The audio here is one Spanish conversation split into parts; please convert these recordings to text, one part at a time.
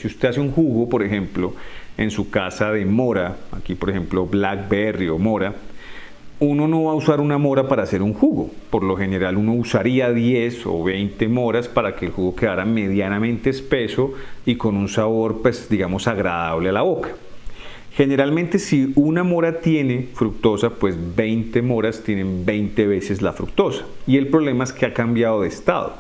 Si usted hace un jugo, por ejemplo, en su casa de mora, aquí por ejemplo blackberry o mora, uno no va a usar una mora para hacer un jugo. Por lo general uno usaría 10 o 20 moras para que el jugo quedara medianamente espeso y con un sabor, pues digamos, agradable a la boca. Generalmente si una mora tiene fructosa, pues 20 moras tienen 20 veces la fructosa. Y el problema es que ha cambiado de estado.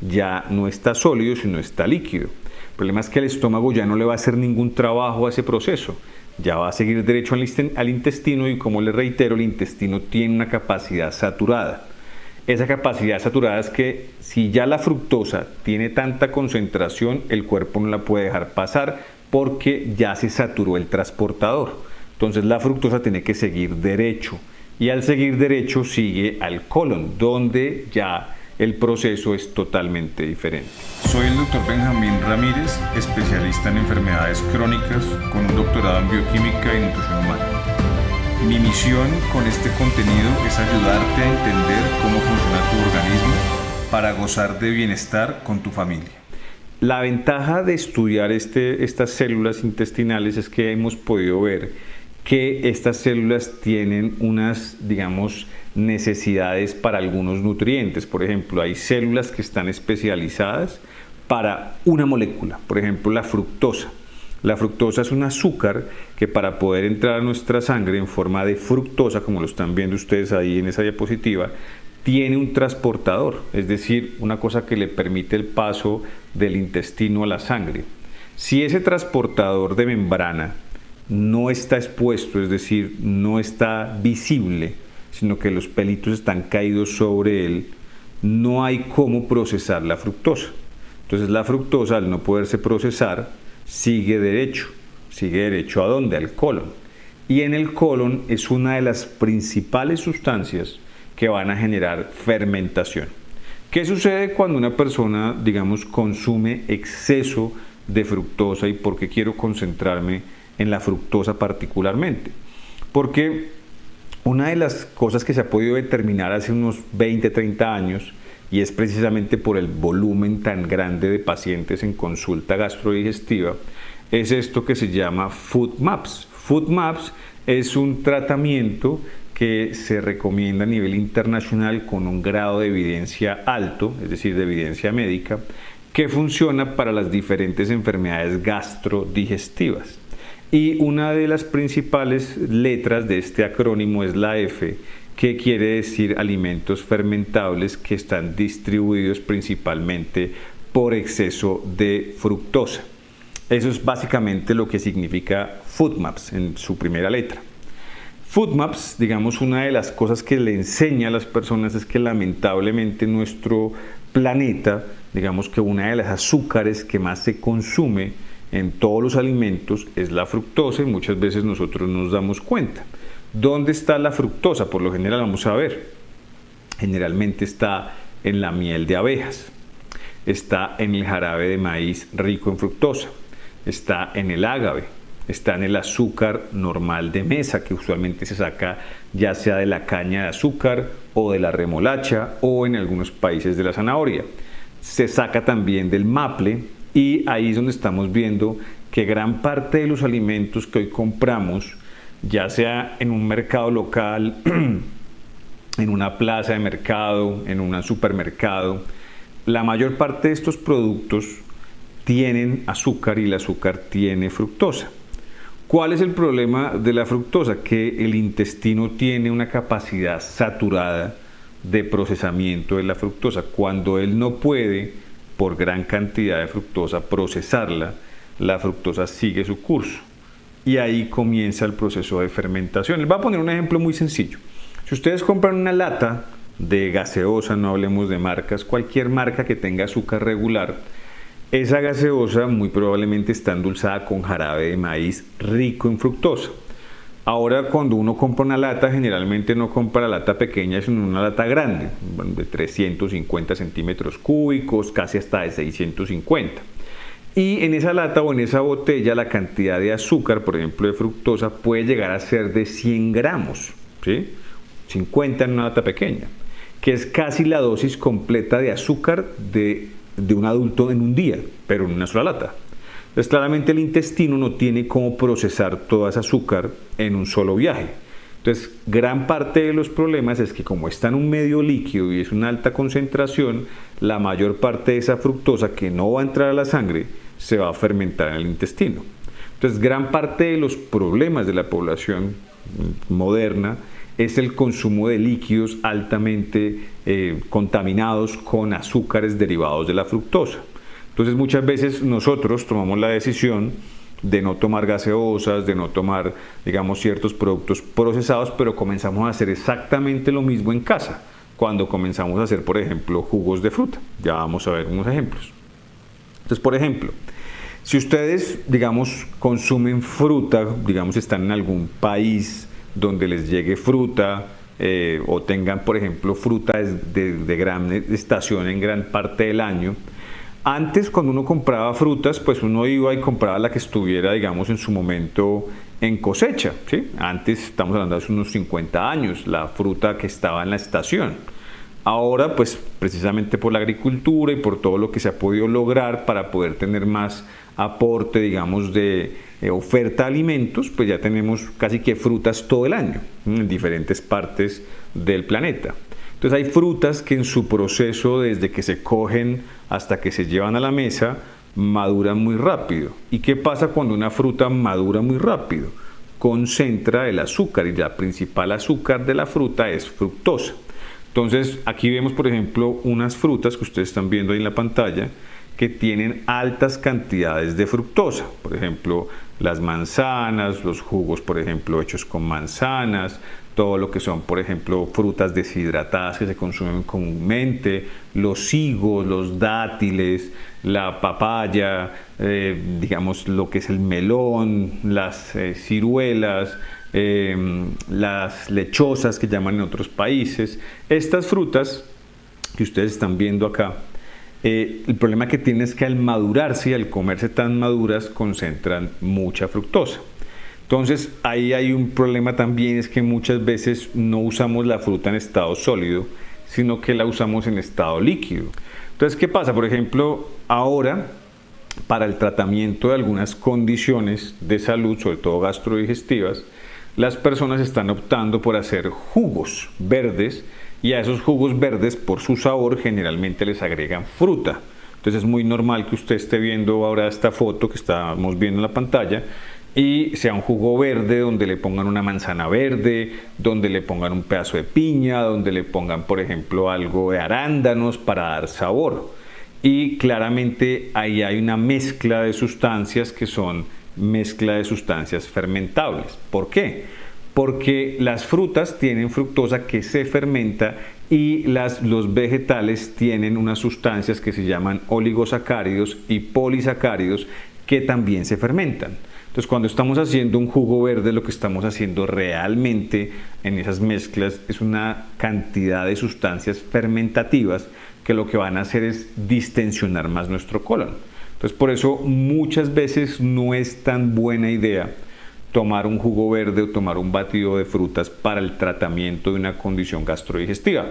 Ya no está sólido, sino está líquido. El problema es que el estómago ya no le va a hacer ningún trabajo a ese proceso. Ya va a seguir derecho al intestino y, como les reitero, el intestino tiene una capacidad saturada. Esa capacidad saturada es que si ya la fructosa tiene tanta concentración, el cuerpo no la puede dejar pasar porque ya se saturó el transportador. Entonces la fructosa tiene que seguir derecho y al seguir derecho sigue al colon, donde ya el proceso es totalmente diferente. Soy el Dr. Benjamín Ramírez, especialista en enfermedades crónicas con un doctorado en bioquímica y nutrición humana. Mi misión con este contenido es ayudarte a entender cómo funciona tu organismo para gozar de bienestar con tu familia. La ventaja de estudiar estas células intestinales es que hemos podido ver que estas células tienen unas, digamos, necesidades para algunos nutrientes. Por ejemplo, hay células que están especializadas para una molécula, por ejemplo, la fructosa. La fructosa es un azúcar que, para poder entrar a nuestra sangre en forma de fructosa, como lo están viendo ustedes ahí en esa diapositiva, tiene un transportador, es decir, una cosa que le permite el paso del intestino a la sangre. Si ese transportador de membrana no está expuesto, es decir, no está visible, sino que los pelitos están caídos sobre él, no hay cómo procesar la fructosa. Entonces la fructosa, al no poderse procesar, sigue derecho. ¿Sigue derecho a dónde? Al colon. Y en el colon es una de las principales sustancias que van a generar fermentación. ¿Qué sucede cuando una persona, digamos, consume exceso de fructosa? ¿Y por qué quiero concentrarme en la fructosa particularmente? Porque una de las cosas que se ha podido determinar hace unos 20, 30 años, y es precisamente por el volumen tan grande de pacientes en consulta gastrodigestiva, es esto que se llama FODMAPs. FODMAPs es un tratamiento que se recomienda a nivel internacional con un grado de evidencia alto, es decir, de evidencia médica, que funciona para las diferentes enfermedades gastrodigestivas. Y una de las principales letras de este acrónimo es la F, que quiere decir alimentos fermentables que están distribuidos principalmente por exceso de fructosa. Eso es básicamente lo que significa FODMAPs en su primera letra. FODMAPs, digamos, una de las cosas que le enseña a las personas es que lamentablemente nuestro planeta, digamos que una de las azúcares que más se consume en todos los alimentos es la fructosa, y muchas veces nosotros nos damos cuenta. ¿Dónde está la fructosa? Por lo general, vamos a ver, generalmente está en la miel de abejas, está en el jarabe de maíz rico en fructosa, está en el ágave, está en el azúcar normal de mesa, que usualmente se saca ya sea de la caña de azúcar o de la remolacha o en algunos países de la zanahoria. Se saca también del maple, y ahí es donde estamos viendo que gran parte de los alimentos que hoy compramos, ya sea en un mercado local, en una plaza de mercado, en un supermercado, la mayor parte de estos productos tienen azúcar y el azúcar tiene fructosa. ¿Cuál es el problema de la fructosa? Que el intestino tiene una capacidad saturada de procesamiento de la fructosa. Cuando él no puede, por gran cantidad de fructosa, procesarla, la fructosa sigue su curso. Y ahí comienza el proceso de fermentación. Les voy a poner un ejemplo muy sencillo. Si ustedes compran una lata de gaseosa, no hablemos de marcas, cualquier marca que tenga azúcar regular, esa gaseosa muy probablemente está endulzada con jarabe de maíz rico en fructosa. Ahora, cuando uno compra una lata, generalmente no compra la lata pequeña, sino una lata grande, de 350 centímetros cúbicos, casi hasta de 650. Y en esa lata o en esa botella la cantidad de azúcar, por ejemplo de fructosa, puede llegar a ser de 100 gramos, ¿sí? 50 en una lata pequeña, que es casi la dosis completa de azúcar de un adulto en un día, pero en una sola lata. Entonces claramente el intestino no tiene cómo procesar toda esa azúcar en un solo viaje. Entonces gran parte de los problemas es que como está en un medio líquido y es una alta concentración, la mayor parte de esa fructosa que no va a entrar a la sangre se va a fermentar en el intestino. Entonces gran parte de los problemas de la población moderna es el consumo de líquidos altamente contaminados con azúcares derivados de la fructosa. Entonces muchas veces nosotros tomamos la decisión de no tomar gaseosas, de no tomar, digamos, ciertos productos procesados, pero comenzamos a hacer exactamente lo mismo en casa, cuando comenzamos a hacer, por ejemplo, jugos de fruta. Ya vamos a ver unos ejemplos. Entonces, por ejemplo, si ustedes, digamos, consumen fruta, digamos, están en algún país donde les llegue fruta o tengan, por ejemplo, fruta de gran estación en gran parte del año. Antes, cuando uno compraba frutas, pues uno iba y compraba la que estuviera, digamos, en su momento en cosecha, ¿sí? Antes, estamos hablando de hace unos 50 años, la fruta que estaba en la estación. Ahora, pues precisamente por la agricultura y por todo lo que se ha podido lograr para poder tener más aporte, digamos, de oferta de alimentos, pues ya tenemos casi que frutas todo el año en diferentes partes del planeta. Entonces hay frutas que en su proceso, desde que se cogen hasta que se llevan a la mesa, maduran muy rápido. ¿Y qué pasa cuando una fruta madura muy rápido? Concentra el azúcar, y la principal azúcar de la fruta es fructosa. Entonces aquí vemos, por ejemplo, unas frutas que ustedes están viendo ahí en la pantalla que tienen altas cantidades de fructosa. Por ejemplo, las manzanas, los jugos, por ejemplo, hechos con manzanas, todo lo que son, por ejemplo, frutas deshidratadas que se consumen comúnmente, los higos, los dátiles, la papaya, digamos lo que es el melón, las ciruelas, las lechosas que llaman en otros países. Estas frutas que ustedes están viendo acá, el problema que tienen es que al madurarse y al comerse tan maduras concentran mucha fructosa. Entonces ahí hay un problema también, es que muchas veces no usamos la fruta en estado sólido, sino que la usamos en estado líquido. Entonces, ¿qué pasa? Por ejemplo, ahora para el tratamiento de algunas condiciones de salud, sobre todo gastrodigestivas, las personas están optando por hacer jugos verdes, y a esos jugos verdes, por su sabor, generalmente les agregan fruta. Entonces es muy normal que usted esté viendo ahora esta foto que estamos viendo en la pantalla y sea un jugo verde donde le pongan una manzana verde, donde le pongan un pedazo de piña, donde le pongan, por ejemplo, algo de arándanos para dar sabor. Y claramente ahí hay una mezcla de sustancias que son mezcla de sustancias fermentables. ¿Por qué? Porque las frutas tienen fructosa que se fermenta y los vegetales tienen unas sustancias que se llaman oligosacáridos y polisacáridos que también se fermentan. Entonces, cuando estamos haciendo un jugo verde, lo que estamos haciendo realmente en esas mezclas es una cantidad de sustancias fermentativas que lo que van a hacer es distensionar más nuestro colon. Entonces, por eso muchas veces no es tan buena idea tomar un jugo verde o tomar un batido de frutas para el tratamiento de una condición gastrodigestiva,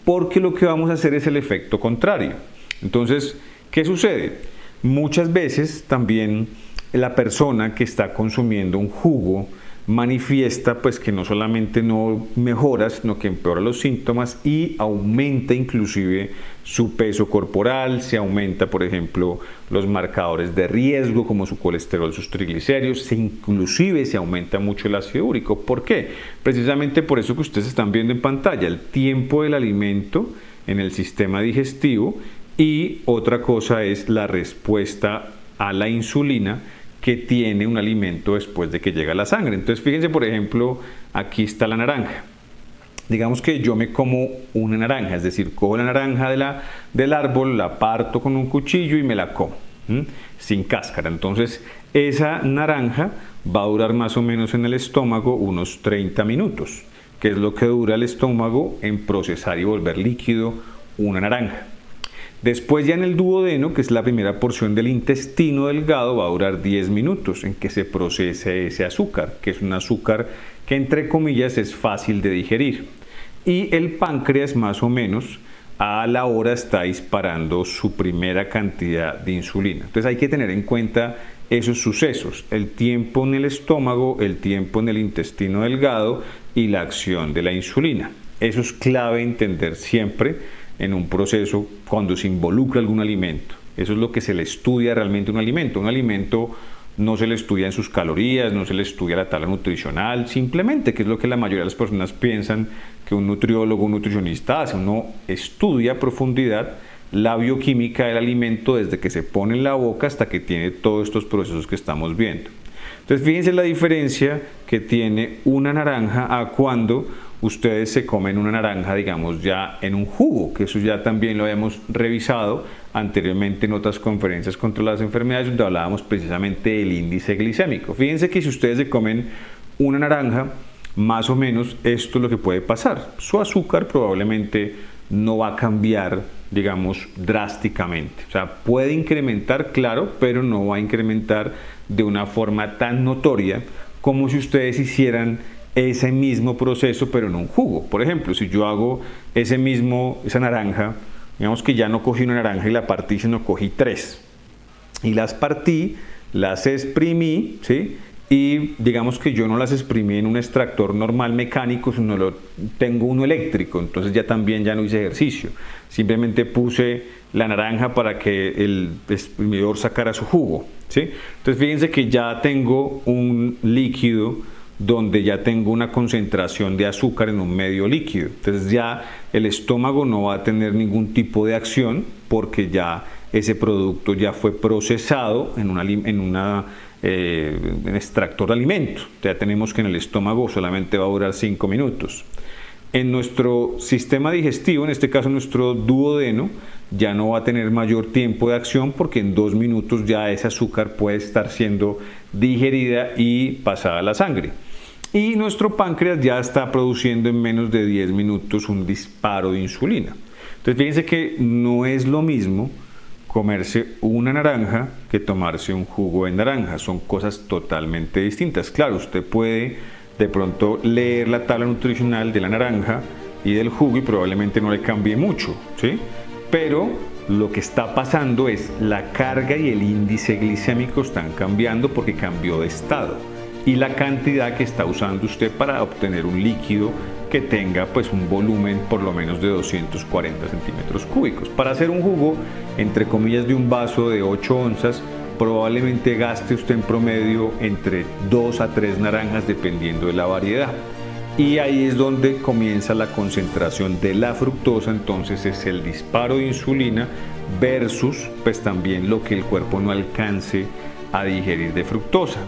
porque lo que vamos a hacer es el efecto contrario. Entonces, ¿qué sucede? Muchas veces también la persona que está consumiendo un jugo manifiesta pues que no solamente no mejora, sino que empeora los síntomas y aumenta inclusive su peso corporal, se aumenta, por ejemplo, los marcadores de riesgo como su colesterol, sus triglicéridos, inclusive se aumenta mucho el ácido úrico. ¿Por qué? Precisamente por eso que ustedes están viendo en pantalla, el tiempo del alimento en el sistema digestivo, y otra cosa es la respuesta a la insulina que tiene un alimento después de que llega a la sangre. Entonces fíjense, por ejemplo, aquí está la naranja. Digamos que yo me como una naranja, es decir, cojo la naranja del árbol, la parto con un cuchillo y me la como, sin cáscara. Entonces esa naranja va a durar más o menos en el estómago unos 30 minutos, que es lo que dura el estómago en procesar y volver líquido una naranja. Después ya en el duodeno, que es la primera porción del intestino delgado, va a durar 10 minutos en que se procese ese azúcar, que es un azúcar que entre comillas es fácil de digerir. Y el páncreas más o menos a la hora está disparando su primera cantidad de insulina. Entonces hay que tener en cuenta esos sucesos, el tiempo en el estómago, el tiempo en el intestino delgado y la acción de la insulina. Eso es clave entender siempre en un proceso cuando se involucra algún alimento. Eso es lo que se le estudia realmente a un alimento. Un alimento no se le estudia en sus calorías, no se le estudia la tabla nutricional, simplemente, que es lo que la mayoría de las personas piensan que un nutriólogo, un nutricionista hace. Uno estudia a profundidad la bioquímica del alimento desde que se pone en la boca hasta que tiene todos estos procesos que estamos viendo. Entonces fíjense la diferencia que tiene una naranja a cuando ustedes se comen una naranja, digamos, ya en un jugo, que eso ya también lo habíamos revisado anteriormente en otras conferencias contra las enfermedades, donde hablábamos precisamente del índice glicémico. Fíjense que si ustedes se comen una naranja, más o menos esto es lo que puede pasar. Su azúcar probablemente no va a cambiar, digamos, drásticamente. O sea, puede incrementar, claro, pero no va a incrementar de una forma tan notoria como si ustedes hicieran ese mismo proceso pero en un jugo. Por ejemplo, si yo hago esa naranja, digamos que ya no cogí una naranja y la partí, sino cogí 3 y las partí, las exprimí, ¿sí? Y digamos que yo no las exprimí en un extractor normal mecánico, sino tengo uno eléctrico, entonces ya no hice ejercicio, simplemente puse la naranja para que el exprimidor sacara su jugo, ¿sí? Entonces fíjense que ya tengo un líquido donde ya tengo una concentración de azúcar en un medio líquido. Entonces ya el estómago no va a tener ningún tipo de acción porque ya ese producto ya fue procesado en un extractor de alimento. Ya tenemos que en el estómago solamente va a durar 5 minutos. En nuestro sistema digestivo, en este caso nuestro duodeno, ya no va a tener mayor tiempo de acción porque en 2 minutos ya ese azúcar puede estar siendo digerida y pasada a la sangre. Y nuestro páncreas ya está produciendo en menos de 10 minutos un disparo de insulina. Entonces fíjense que no es lo mismo comerse una naranja que tomarse un jugo de naranja. Son cosas totalmente distintas. Claro, usted puede de pronto leer la tabla nutricional de la naranja y del jugo y probablemente no le cambie mucho, ¿sí? Pero lo que está pasando es la carga y el índice glicémico están cambiando porque cambió de estado, y la cantidad que está usando usted para obtener un líquido que tenga pues un volumen por lo menos de 240 centímetros cúbicos. Para hacer un jugo, entre comillas, de un vaso de 8 onzas, probablemente gaste usted en promedio entre 2 a 3 naranjas dependiendo de la variedad. Y ahí es donde comienza la concentración de la fructosa, entonces es el disparo de insulina versus pues también lo que el cuerpo no alcance a digerir de fructosa.